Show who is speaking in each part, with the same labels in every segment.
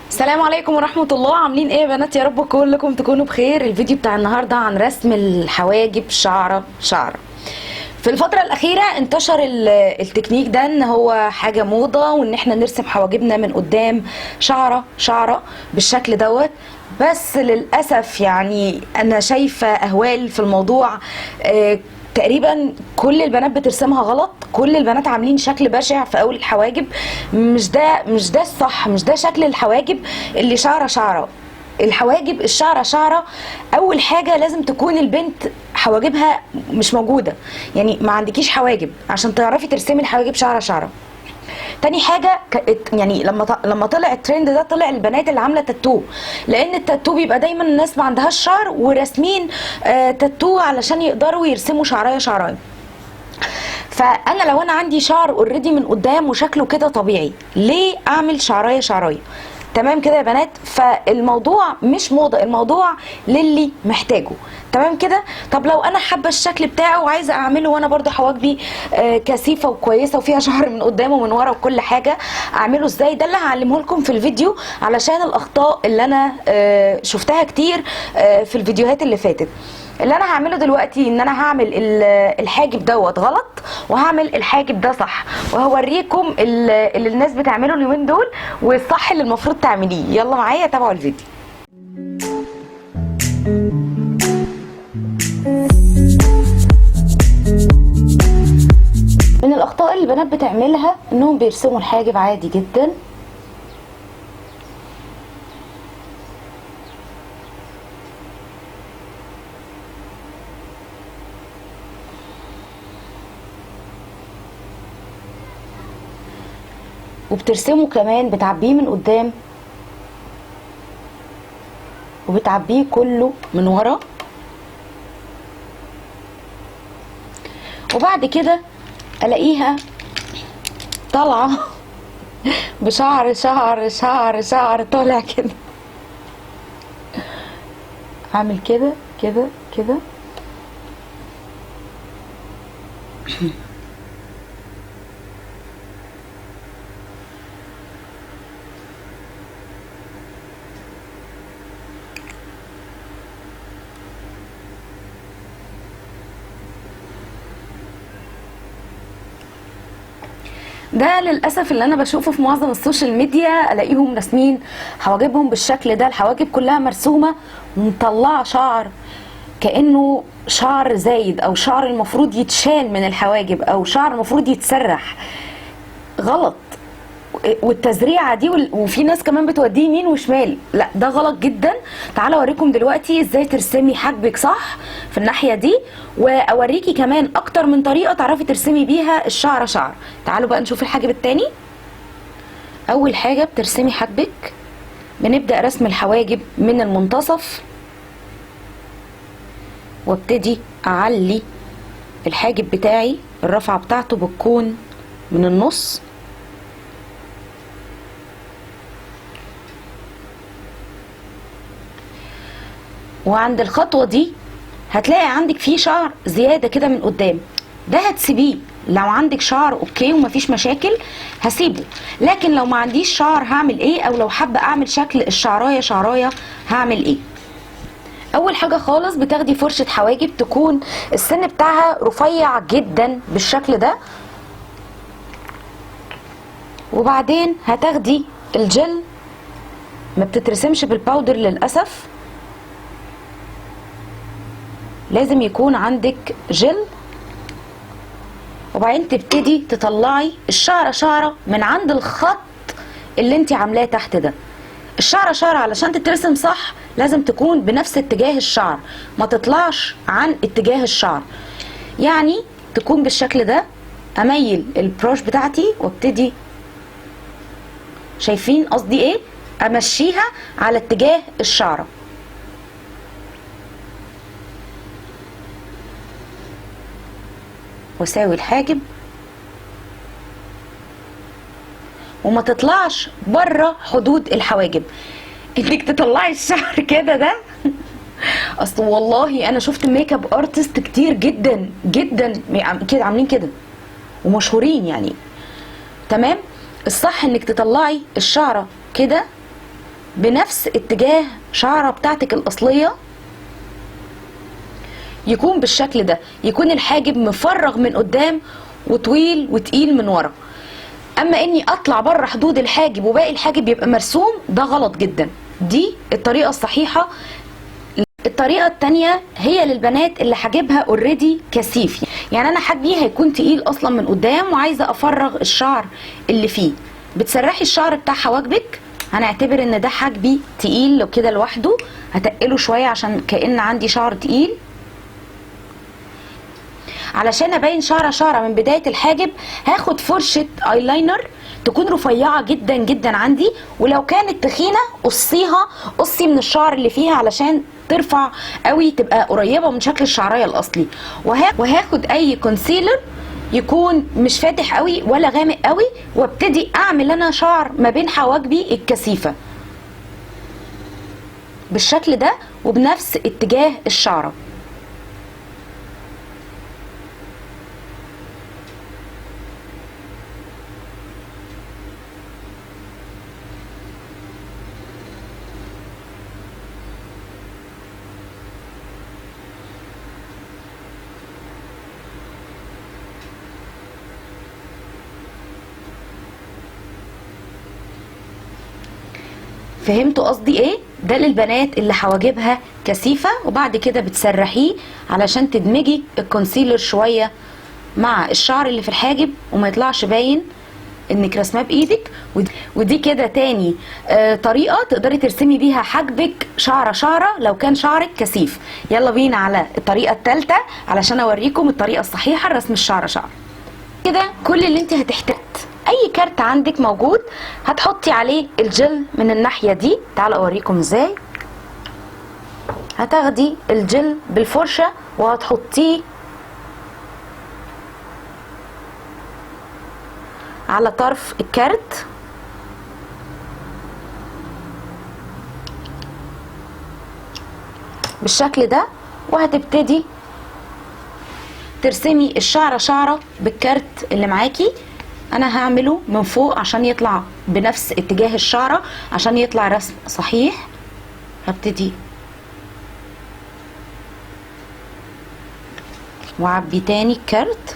Speaker 1: السلام عليكم ورحمة الله. عاملين ايه يا بنات؟ يا رب كلكم تكونوا بخير. الفيديو بتاع النهاردة عن رسم الحواجب شعرة شعرة. في الفترة الأخيرة انتشر التكنيك ده ان هو حاجة موضة، وان احنا نرسم حواجبنا من قدام شعرة شعرة بالشكل دوت. بس للأسف يعني أنا شايفة أهوال في الموضوع. تقريبا كل البنات بترسمها غلط، كل البنات عاملين شكل بشع في اول الحواجب. مش ده الصح، مش ده شكل الحواجب اللي شعره شعره. الحواجب الشعره شعره اول حاجه لازم تكون البنت حواجبها مش موجوده، يعني ما عندكيش حواجب عشان تعرفي ترسمي الحواجب شعره شعره. تاني حاجه يعني لما طلع الترند ده، طلع البنات اللي عامله تاتو، لان التاتو بيبقى دايما الناس ما عندهاش شعر وراسمين تاتو علشان يقدروا يرسموا شعرايه شعرايه. فانا لو انا عندي شعر اوريدي من قدام وشكله كده طبيعي، ليه اعمل شعرايه شعرايه؟ تمام كده يا بنات؟ فالموضوع مش موضه، الموضوع للي محتاجه. تمام كده؟ طب لو انا حابه الشكل بتاعه وعايزه اعمله وانا برضو حواجبي كثيفه وكويسه وفيها شعر من قدام ومن ورا وكل حاجه، اعمله ازاي؟ ده اللي هعلمه لكم في الفيديو، علشان الاخطاء اللي انا شفتها كتير في الفيديوهات اللي فاتت. اللي انا هعمله دلوقتي ان انا هعمل الحاجب دوت غلط، وهعمل الحاجب ده صح، وهوريكم اللي الناس بتعمله اليومين دول والصح اللي المفروض تعمليه. يلا معايا تابعوا الفيديو. من الاخطاء اللي البنات بتعملها انهم بيرسموا الحاجب عادي جدا، وبترسمه كمان بتعبيه من قدام وبتعبيه كله من ورا، وبعد كده الاقيها طالعه بشعر شعر شعر شعر طالع كده. اعمل كده كده كده ده للاسف اللي انا بشوفه في معظم السوشيال ميديا، الاقيهم راسمين حواجبهم بالشكل ده، الحواجب كلها مرسومه ومطلعه شعر كانه شعر زايد، او شعر المفروض يتشال من الحواجب، او شعر المفروض يتسرح. غلط. والتزريعه دي وفي ناس كمان بتوديه يمين وشمال، لا ده غلط جدا. تعالوا اوريكم دلوقتي ازاي ترسمي حاجبك صح في الناحيه دي، واوريكي كمان اكتر من طريقه تعرفي ترسمي بيها الشعر شعر. تعالوا بقى نشوف الحاجب التاني. اول حاجه بترسمي حاجبك، بنبدا رسم الحواجب من المنتصف، وابتدي اعلي الحاجب بتاعي. الرفعه بتاعته بتكون من النص، وعند الخطوه دي هتلاقي عندك فيه شعر زياده كده من قدام، ده هتسيبيه. لو عندك شعر اوكي ومفيش مشاكل هسيبه، لكن لو ما عنديش شعر هعمل ايه؟ او لو حابه اعمل شكل الشعرايه شعرايه هعمل ايه؟ اول حاجه خالص بتاخدي فرشه حواجب تكون السن بتاعها رفيع جدا بالشكل ده، وبعدين هتاخدي الجل. ما بتترسمش بالباودر للاسف، لازم يكون عندك جل. وبعدين تبتدي تطلعي الشعره شعره من عند الخط اللي انت عاملاه تحت ده. الشعره شعره علشان تترسم صح لازم تكون بنفس اتجاه الشعر، ما تطلعش عن اتجاه الشعر، يعني تكون بالشكل ده. اميل البروش بتاعتي وابتدي، شايفين قصدي ايه؟ امشيها على اتجاه الشعره. واساوي الحاجب وما تطلعش بره حدود الحواجب. انك تطلعي الشعر كده ده اصل والله انا شفت ميك اب ارتست كتير جدا جدا كده عاملين كده ومشهورين يعني. تمام. الصح انك تطلعي الشعره كده بنفس اتجاه شعرة بتاعتك الاصلية، يكون بالشكل ده، يكون الحاجب مفرغ من قدام وطويل وتقيل من ورا. اما اني اطلع بره حدود الحاجب وباقي الحاجب يبقى مرسوم، ده غلط جدا. دي الطريقة الصحيحة. الطريقة التانية هي للبنات اللي حاجبها اوريدي كثيف، يعني انا حاجبي هيكون تقيل اصلا من قدام وعايزة افرغ الشعر اللي فيه. بتسرحي الشعر بتاع حواجبك، هنعتبر ان ده حاجبي تقيل لو كده لوحده، هتقله شوية عشان كأن عندي شعر تقيل. علشان ابين شعره شعره من بدايه الحاجب، هاخد فرشه ايلاينر تكون رفيعه جدا جدا عندي، ولو كانت تخينه قصي من الشعر اللي فيها علشان ترفع قوي، تبقى قريبه من شكل الشعريه الاصلي. وهاخد اي كونسيلر يكون مش فاتح قوي ولا غامق قوي، وابتدي اعمل انا شعر ما بين حواجبي الكثيفه بالشكل ده وبنفس اتجاه الشعره. فهمتوا قصدي ايه؟ ده للبنات اللي حواجبها كثيفه، وبعد كده بتسرحيه علشان تدمجي الكونسيلر شويه مع الشعر اللي في الحاجب وما يطلعش باين انك رسماه بايدك. ودي كده تاني طريقه تقدري ترسمي بيها حاجبك شعره شعره لو كان شعرك كثيف. يلا بينا على الطريقه الثالثه علشان اوريكم الطريقه الصحيحه لرسم الشعر شعر. كده كل اللي انت هتحتاج اي كارت عندك موجود، هتحطي عليه الجل من الناحيه دي. تعالوا اوريكم ازاي. هتاخدي الجل بالفرشه وهتحطيه على طرف الكارت بالشكل ده، وهتبتدي ترسمي الشعره شعره بالكارت اللي معاكي. انا هعمله من فوق عشان يطلع بنفس اتجاه الشعره، عشان يطلع رسم صحيح. هبتدي واعبي تاني الكارت.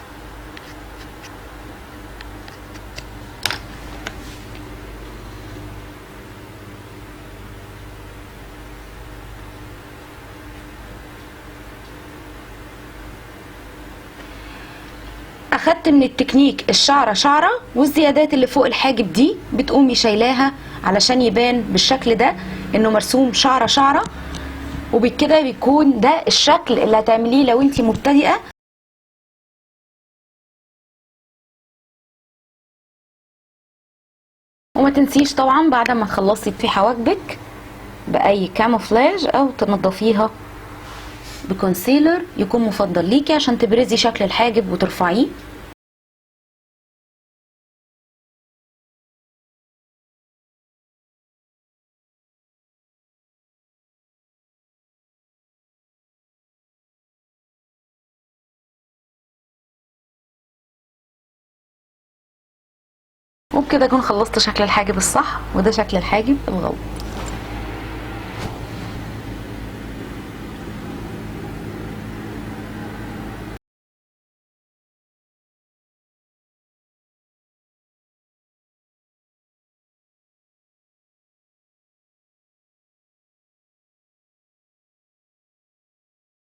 Speaker 1: اخدت من التكنيك الشعره شعره، والزيادات اللي فوق الحاجب دي بتقومي شايلاها علشان يبان بالشكل ده انه مرسوم شعره شعره. وبكده بيكون ده الشكل اللي هتعمليه لو انتي مبتدئه. وما تنسيش طبعا بعد ما تخلصي في حواجبك باي كاموفلاج او تنضفيها بكونسيلر يكون مفضل ليكي عشان تبرزي شكل الحاجب وترفعيه. وبكده اكون خلصت شكل الحاجب الصح، وده شكل الحاجب الغلط.